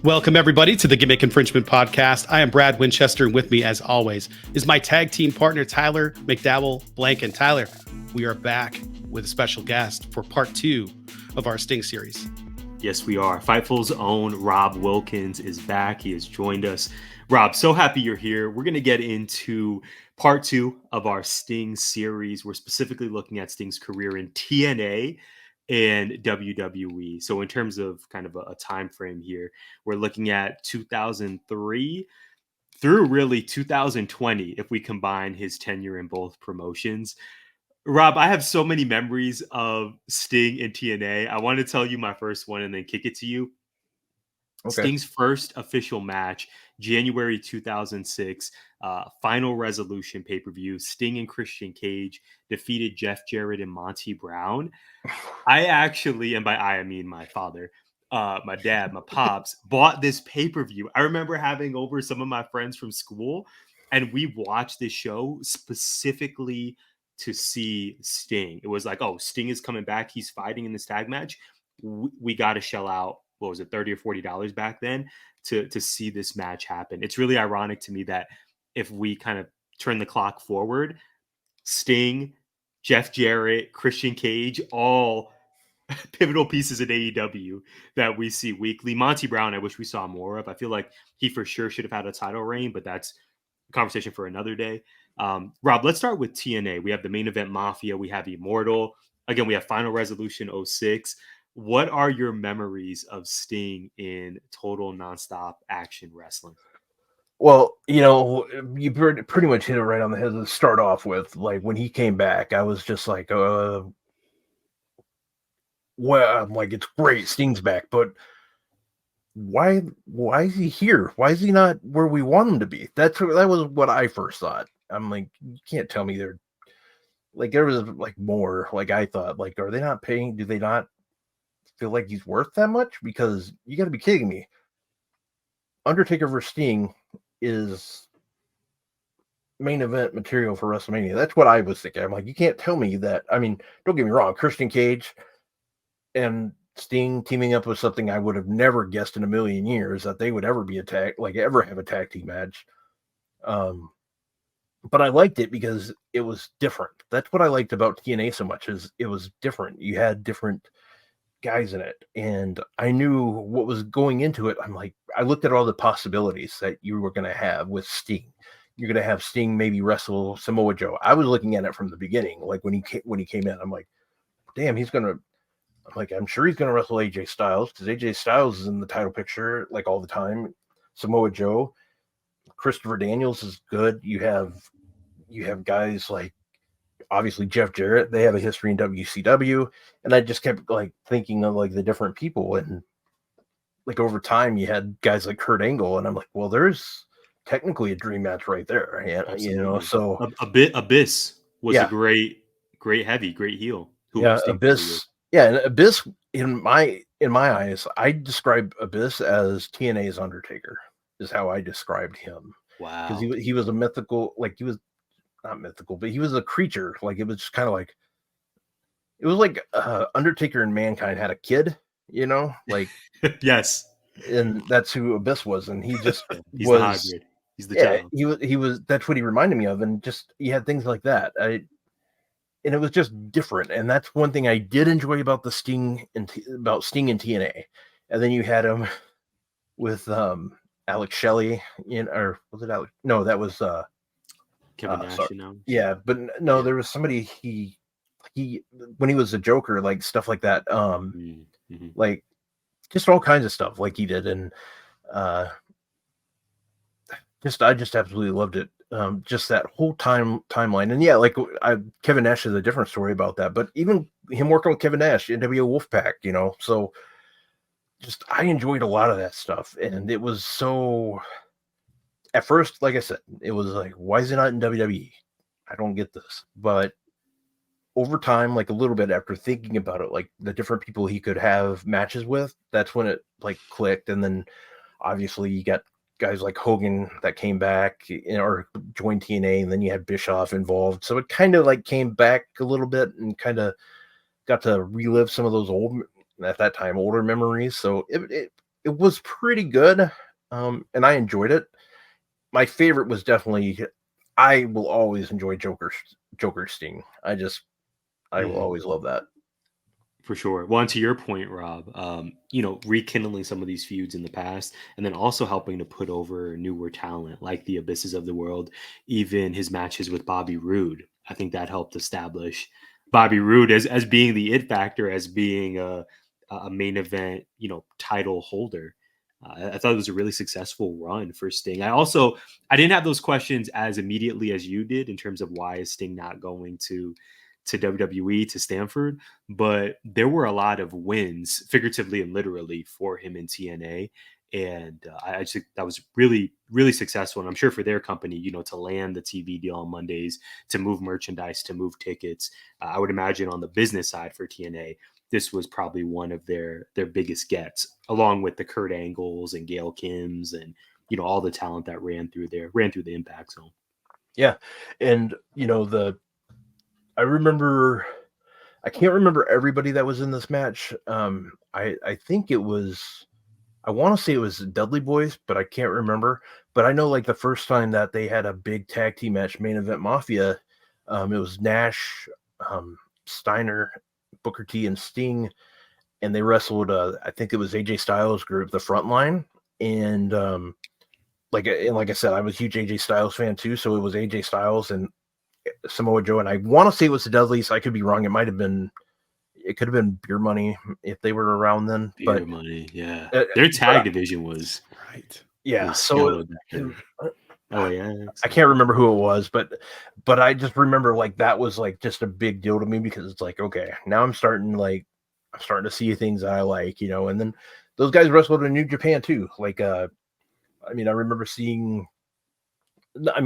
Welcome, everybody, to the Gimmick Infringement Podcast. I am Brad Winchester, and with me, as always, is my tag team partner, Tyler McDowell Blanken. Tyler, we are back with a special guest for part 2 of our Sting series. Yes, we are. Fightful's own Rob Wilkins is back. He has joined us. Rob, so happy you're here. We're going to get into part 2 of our Sting series. We're specifically looking at Sting's career in TNA and WWE. So in terms of kind of a time frame here, we're looking at 2003 through really 2020 if we combine his tenure in both promotions. Rob, I have so many memories of Sting and TNA. I want to tell you my first one and then kick it to you. Okay. Sting's first official match, January 2006, Final Resolution pay-per-view. Sting and Christian Cage defeated Jeff Jarrett and Monty Brown. I actually, and by I mean my father, my dad, my pops, bought this pay-per-view. I remember having over some of my friends from school, and we watched this show specifically to see Sting. It was like, oh, Sting is coming back. He's fighting in this tag match. We got to shell out, what was it, $30 or $40 back then to see this match happen. It's really ironic to me that if we kind of turn the clock forward, Sting, Jeff Jarrett, Christian Cage, all pivotal pieces in AEW that we see weekly. Monty Brown, I wish we saw more of. I feel like he for sure should have had a title reign, but that's a conversation for another day. Rob, let's start with TNA. We have the Main Event Mafia. We have Immortal. Again, we have Final Resolution 06. What are your memories of Sting in total nonstop action wrestling? Well, you pretty much hit it right on the head to start off with. Like, when he came back, I was just like, well, I'm like, it's great, Sting's back, but why is he here? Why is he not where we want him to be? That was what I first thought. I'm like, you can't tell me there was like more. Like, I thought, like, are they not paying? Do they not feel like he's worth that much? Because you got to be kidding me. Undertaker versus Sting is main event material for WrestleMania. That's what I was thinking. I'm like, you can't tell me that. I mean, don't get me wrong, Christian Cage and Sting teaming up with something I would have never guessed in a million years that they would ever be ever have a tag team match. But I liked it because it was different. That's what I liked about TNA so much, is it was different. You had different guys in it, and I knew what was going into it. I'm like, I looked at all the possibilities that you were going to have with Sting. You're going to have Sting maybe wrestle Samoa Joe. I was looking at it from the beginning, like when he came in. I'm like, damn, I'm sure he's going to wrestle AJ Styles, because AJ Styles is in the title picture like all the time. Samoa Joe, Christopher Daniels is good. You have guys like, obviously Jeff Jarrett. They have a history in WCW, and I just kept like thinking of like the different people, and like over time you had guys like Kurt Angle, and I'm like, well, there's technically a dream match right there. Yeah, so Abyss was a great heavy, great heel. Abyss. Yeah, and Abyss, in my eyes, I describe Abyss as TNA's Undertaker, is how I described him. Wow. Because he was a mythical, like, he was not mythical, but he was a creature. Like, it was just kind of like, it was like Undertaker and Mankind had a kid, like yes, and that's who Abyss was, and he just he's the hybrid. He's the child. He was that's what he reminded me of, and just he had things like that. And it was just different, and that's one thing I did enjoy about the Sting and Sting and TNA. And then you had him with Alex Shelley, or was it Alex? No, that was Kevin Nash. Yeah, but no, there was somebody he when he was a Joker, like stuff like that. Like just all kinds of stuff like he did, and I just absolutely loved it. Just that whole timeline, and yeah, like Kevin Nash is a different story about that, but even him working with Kevin Nash, NWO Wolfpack, so just I enjoyed a lot of that stuff, and it was so. At first, like I said, it was like, why is he not in WWE? I don't get this, but over time, like a little bit after thinking about it, like the different people he could have matches with, that's when it like clicked, and then obviously you got guys like Hogan that came back or joined TNA, and then you had Bischoff involved. So it kind of like came back a little bit and kind of got to relive some of those older memories. So it was pretty good, and I enjoyed it. My favorite was definitely. I will always enjoy Joker Sting. I will Mhm. always love that. For sure. Well, and to your point, Rob, rekindling some of these feuds in the past, and then also helping to put over newer talent like the Abysses of the world, even his matches with Bobby Roode. I think that helped establish Bobby Roode as being the it factor, as being a main event, title holder. I thought it was a really successful run for Sting. I didn't have those questions as immediately as you did in terms of why is Sting not going to WWE to Stanford, but there were a lot of wins, figuratively and literally, for him in TNA. And I just think that was really, really successful. And I'm sure for their company, to land the TV deal on Mondays, to move merchandise, to move tickets, I would imagine on the business side for TNA, this was probably one of their biggest gets, along with the Kurt Angles and Gail Kims and all the talent that ran through the Impact Zone. Yeah, and I remember. I can't remember everybody that was in this match. I think it was. I want to say it was Dudley Boys, but I can't remember. But I know like the first time that they had a big tag team match, Main Event Mafia, it was Nash, Steiner, Booker T, and Sting, and they wrestled. I think it was AJ Styles group, the Frontline, and like I said, I was a huge AJ Styles fan too, so it was AJ Styles and Samoa Joe, and I want to say it was the Dudleys. I could be wrong. It could have been Beer Money if they were around then. Beer Money, yeah. Uh, Their tag division was Right. yeah, was so stellar back then. LAX. I can't remember who it was, but I just remember like that was like just a big deal to me because it's like, okay, now I'm starting to see things that I like, and then those guys wrestled in New Japan too. Like I remember seeing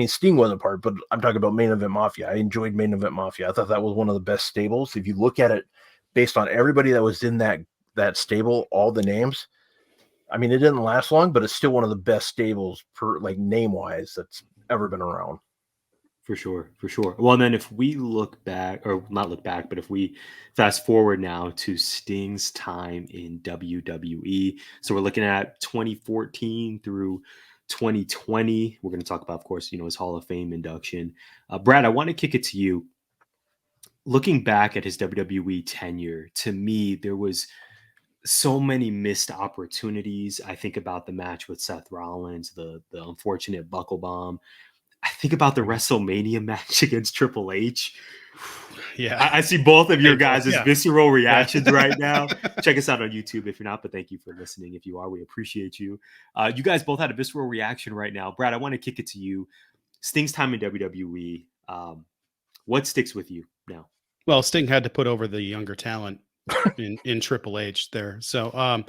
Sting wasn't part, but I'm talking about Main Event Mafia. I enjoyed Main Event Mafia. I thought that was one of the best stables. If you look at it based on everybody that was in that stable, all the names, it didn't last long, but it's still one of the best stables per like name wise that's ever been around. For sure, for sure. Well, and then if we look back, or not look back, but if we fast forward now to Sting's time in WWE, so we're looking at 2014 through 2020. We're going to talk about, of course, his Hall of Fame induction. Brad, I want to kick it to you. Looking back at his WWE tenure, to me, there was so many missed opportunities. I think about the match with Seth Rollins, the unfortunate buckle bomb. I think about the WrestleMania match against Triple H. Yeah. I see both of your guys' Yeah. visceral reactions right now. Check us out on YouTube if you're not, but thank you for listening. If you are, we appreciate you. You guys both had a visceral reaction right now. Brad, I want to kick it to you. Sting's time in WWE. What sticks with you now? Well, Sting had to put over the younger talent in Triple H there. So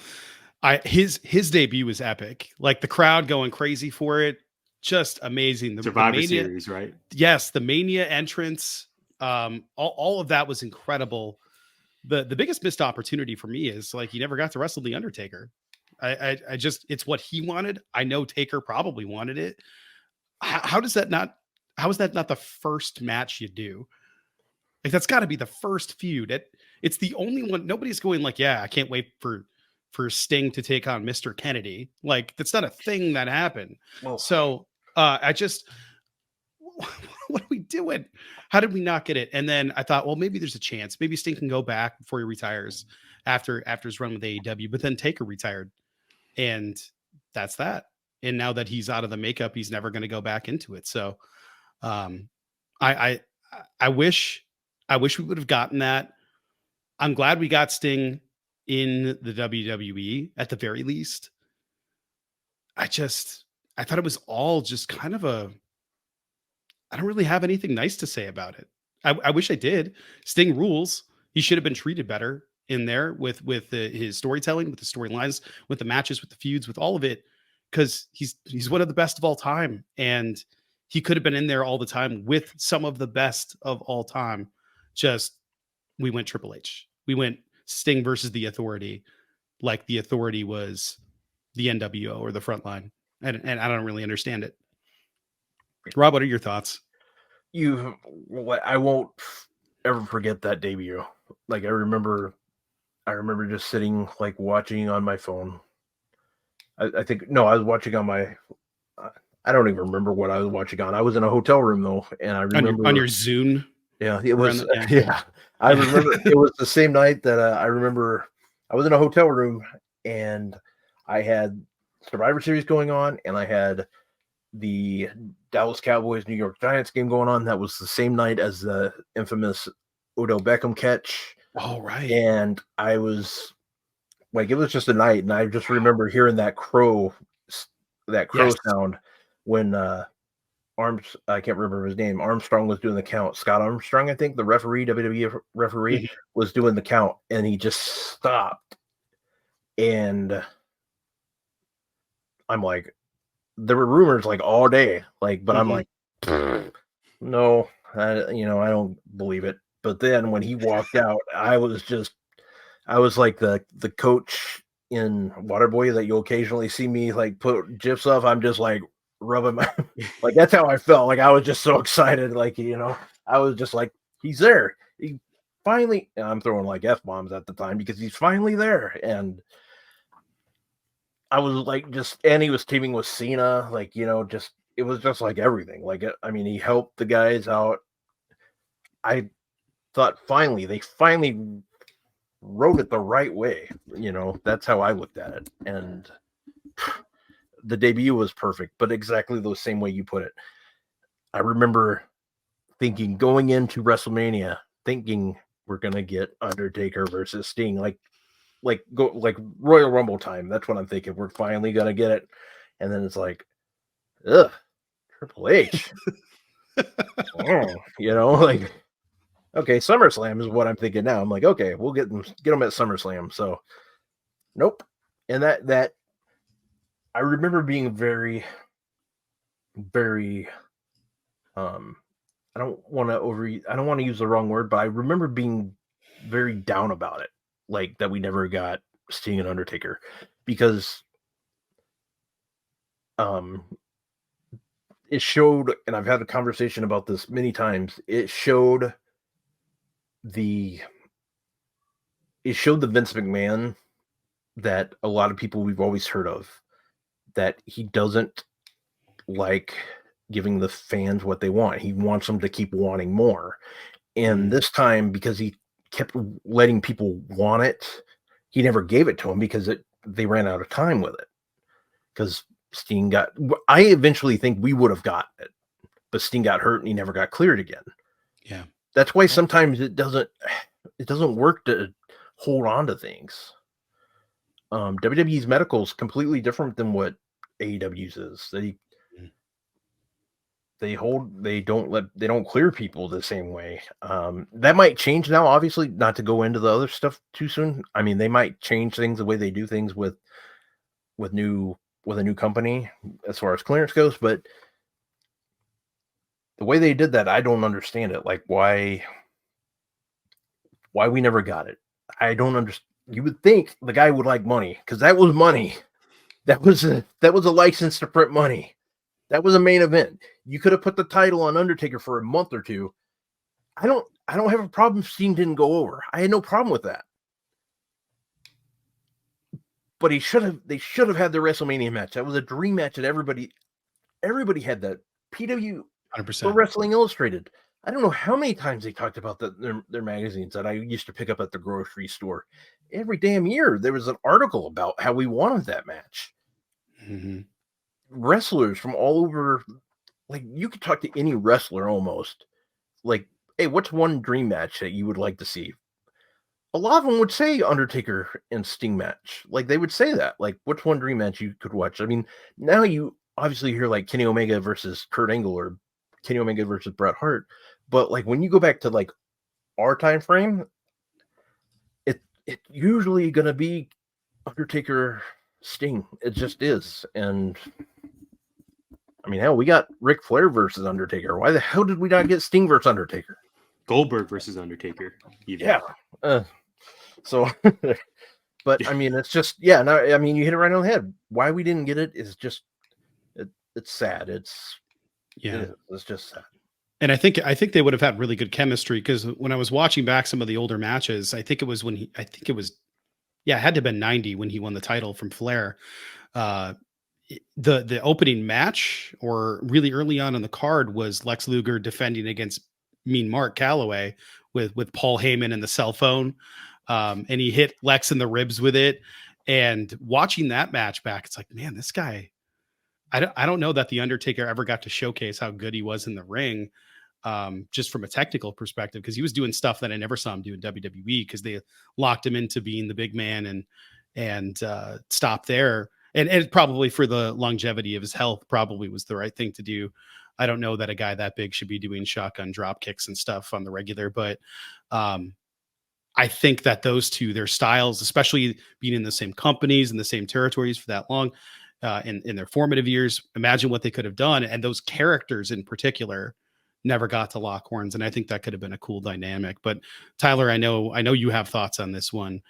his debut was epic. Like the crowd going crazy for it. Just amazing. The Survivor Mania Series, right? Yes, the Mania entrance. All of that was incredible. The biggest missed opportunity for me is like he never got to wrestle the Undertaker. I just it's what he wanted. I know Taker probably wanted it. How is that not the first match you do? Like that's got to be the first feud. It's the only one. Nobody's going like, yeah, I can't wait for Sting to take on Mr. Kennedy. Like that's not a thing that happened. Well, So I just what are we doing? How did we not get it? And then I thought, well, maybe there's a chance. Maybe Sting can go back before he retires after his run with AEW. But then Taker retired, and that's that. And now that he's out of the makeup, he's never going to go back into it. So, um, I I wish we would have gotten that. I'm glad we got Sting in the WWE at the very least. I thought it was all just kind of I don't really have anything nice to say about it. I wish I did. Sting rules. He should have been treated better in there with his storytelling, with the storylines, with the matches, with the feuds, with all of it, because he's one of the best of all time, and he could have been in there all the time with some of the best of all time. Just we went Triple H. We went Sting versus the Authority, like the Authority was the NWO or the Frontline, and I don't really understand it. Rob, what are your thoughts? I won't ever forget that debut. Like I remember just sitting like watching on my phone, I think no, I was watching on my. I don't even remember what I was watching on. I was in a hotel room though, and I remember on your Zune. yeah, it was Yeah. yeah. I remember it was the same night that I remember I was in a hotel room and I had Survivor Series going on, and I had the Dallas Cowboys New York Giants game going on. That was the same night as the infamous Odell Beckham catch. Oh, right. And I was like, it was just a night, and I just remember hearing that crow Yes. sound when I can't remember his name. Armstrong was doing the count. Scott Armstrong, I think, the referee, WWE referee, was doing the count, and he just stopped. And I'm like, there were rumors like all day, like, but I'm like, no, I don't believe it. But then when he walked out, I was like the coach in Waterboy that you'll occasionally see me like put gifs of. I'm just like rubbing my like that's how I felt. Like I was just so excited. Like, I was just like, he's there. He finally, and I'm throwing like F-bombs at the time because he's finally there. And I was like, and he was teaming with Cena, like, it was just like everything. Like, I mean, he helped the guys out. I thought they finally wrote it the right way. That's how I looked at it. And the debut was perfect, but exactly the same way you put it. I remember thinking going into WrestleMania, thinking we're going to get Undertaker versus Sting, like Royal Rumble time. That's what I'm thinking. We're finally going to get it. And then it's like, ugh, Triple H. Like, okay, SummerSlam is what I'm thinking now. I'm like, okay, we'll get them at SummerSlam. So, nope. And that I remember being very, very, I don't want to use the wrong word, but I remember being very down about it, like that we never got Sting and Undertaker, because it showed, and I've had a conversation about this many times, it showed the Vince McMahon that a lot of people we've always heard of, that he doesn't like giving the fans what they want. He wants them to keep wanting more. And this time, because he kept letting people want it, he never gave it to them because they ran out of time with it. Because Sting I eventually think we would have gotten it, but Sting got hurt and he never got cleared again. Yeah. That's why sometimes it doesn't work to hold on to things. WWE's medical is completely different than what AEW's is. They don't clear people the same way. That might change now, obviously, not to go into the other stuff too soon. I mean, they might change things, the way they do things with a new company as far as clearance goes, but the way they did that, I don't understand it. Like why we never got it. I don't understand. You would think the guy would like money, because that was money. That was a license to print money. That was a main event. You could have put the title on Undertaker for a month or two. I don't have a problem if Sting didn't go over. I had no problem with that. But they should have had the WrestleMania match. That was a dream match that everybody had that. PW 100%. Pro Wrestling Illustrated. I don't know how many times they talked about their magazines that I used to pick up at the grocery store. Every damn year there was an article about how we wanted that match. Wrestlers from all over, like you could talk to any wrestler almost. Like, hey, what's one dream match that you would like to see? A lot of them would say Undertaker and Sting match. Like they would say that. Like, what's one dream match you could watch? I mean, now you obviously hear like Kenny Omega versus Kurt Angle or Kenny Omega versus Bret Hart. But like when you go back to like our time frame, it's usually gonna be Undertaker Sting. It just is. And I mean, hell, we got Ric Flair versus Undertaker. Why the hell did we not get Sting versus Undertaker? Goldberg versus Undertaker. Even. Yeah. So, but I mean, it's just, yeah, no, I mean, you hit it right on the head. Why we didn't get it is just, it's sad. It's just sad. And I think they would have had really good chemistry, because when I was watching back some of the older matches, I think it was it had to have been 90 when he won the title from Flair. uh, the opening match, or really early on in the card, was Lex Luger defending against Mean Mark Calloway with Paul Heyman and the cell phone. And he hit Lex in the ribs with it. And watching that match back, it's like, man, this guy, I don't know that the Undertaker ever got to showcase how good he was in the ring, just from a technical perspective, because he was doing stuff that I never saw him do in WWE, because they locked him into being the big man and stopped there. And probably for the longevity of his health, probably was the right thing to do. I don't know that a guy that big should be doing shotgun drop kicks and stuff on the regular, but I think that those two, their styles, especially being in the same companies and the same territories for that long, in their formative years, imagine what they could have done. And those characters in particular never got to lock horns. And I think that could have been a cool dynamic. But Tyler, I know you have thoughts on this one.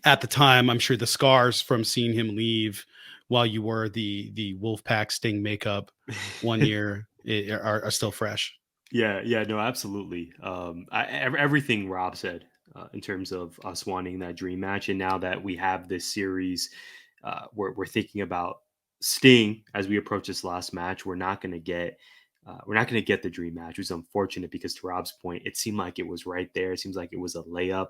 At the time, I'm sure the scars from seeing him leave while you wore the Wolfpack Sting makeup one year are still fresh. Yeah, no, absolutely. Everything Rob said in terms of us wanting that dream match, and now that we have this series, we're thinking about Sting as we approach this last match. We're not going to get the dream match. It was unfortunate because, to Rob's point, it seemed like it was right there. It seems like it was a layup.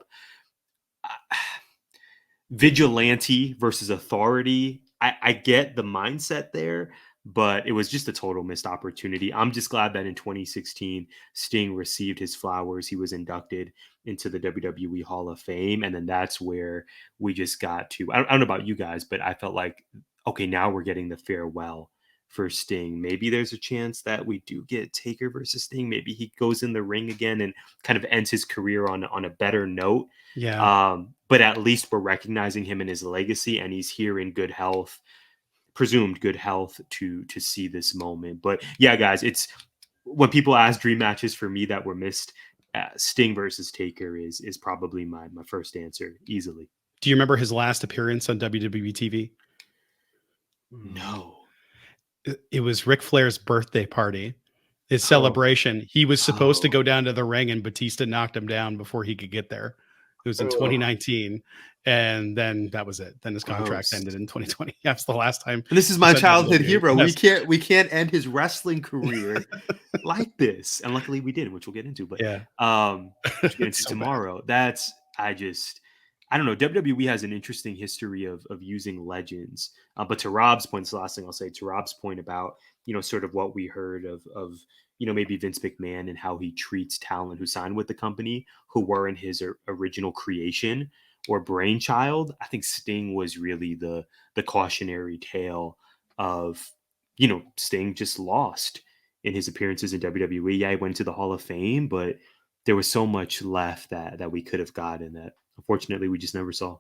Vigilante versus authority. I get the mindset there, but it was just a total missed opportunity. I'm just glad that in 2016, Sting received his flowers. He was inducted into the WWE Hall of Fame. And then that's where we just got to, I don't know about you guys, but I felt like, okay, now we're getting the farewell for Sting. Maybe there's a chance that we do get Taker versus Sting. Maybe he goes in the ring again and kind of ends his career on a better note. Yeah. But at least we're recognizing him in his legacy, and he's here in good health, presumed good health, to see this moment. But yeah, guys, it's when people ask dream matches for me that were missed, Sting versus Taker is probably my first answer easily. Do you remember his last appearance on WWE TV? No. It was Ric Flair's birthday party, his celebration. He was supposed to go down to the ring, and Batista knocked him down before he could get there. It was in 2019. And then that was it. Then his contract ended in 2020. That's the last time. And this is my childhood hero. Yes. We can't end his wrestling career like this. And luckily we did, which we'll get into. But yeah, we'll get into so tomorrow. Bad. I don't know. WWE has an interesting history of using legends. But to Rob's point, it's the last thing I'll say. To Rob's point about, sort of what we heard of maybe Vince McMahon and how he treats talent who signed with the company who weren't his original creation or brainchild. I think Sting was really the cautionary tale of, Sting just lost in his appearances in WWE. Yeah, he went to the Hall of Fame, but there was so much left that we could have gotten that unfortunately we just never saw.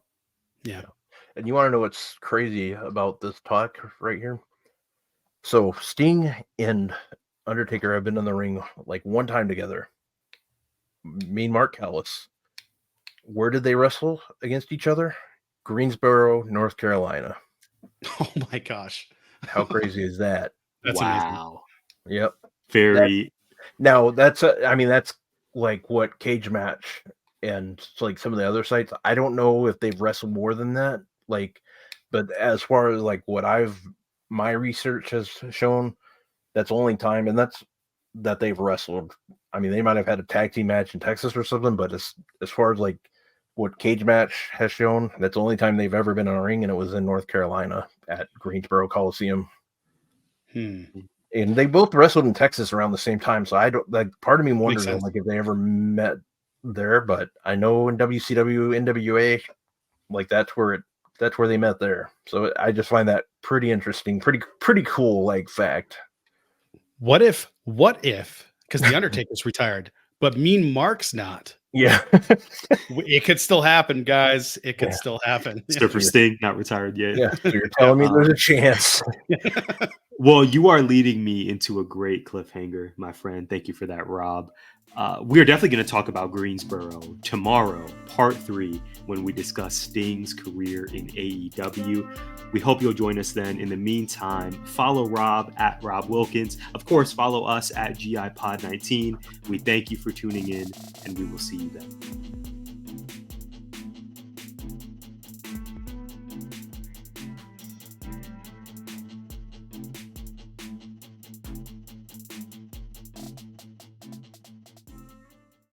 Yeah. And you want to know what's crazy about this talk right here? So Sting and Undertaker have been in the ring like one time together. Mean Mark Callis. Where did they wrestle against each other? Greensboro, North Carolina. Oh my gosh. How crazy is that? That's wow. Amazing. Yep. Very. That's like what Cage Match and like some of the other sites. I don't know if they've wrestled more than that. But as far as like what my research has shown, that's the only time, and that's that they've wrestled. I mean, they might have had a tag team match in Texas or something, but as far as like what Cage Match has shown, that's the only time they've ever been in a ring, and it was in North Carolina at Greensboro Coliseum. And they both wrestled in Texas around the same time, so I don't like. Part of me wonders like if they ever met there, but I know in WCW, NWA, like that's where they met there. So I just find that pretty interesting, pretty cool, like fact. What if, because the Undertaker's retired, but Mean Mark's not? Yeah. It could still happen, guys. It could still happen. Surfer Sting, not retired yet. Yeah. So you're telling me there's a chance. Well, you are leading me into a great cliffhanger, my friend. Thank you for that, Rob. We are definitely going to talk about Greensboro tomorrow, part 3, when we discuss Sting's career in AEW. We hope you'll join us then. In the meantime, follow Rob at Rob Wilkins. Of course, follow us at GIPod19. We thank you for tuning in, and we will see you then.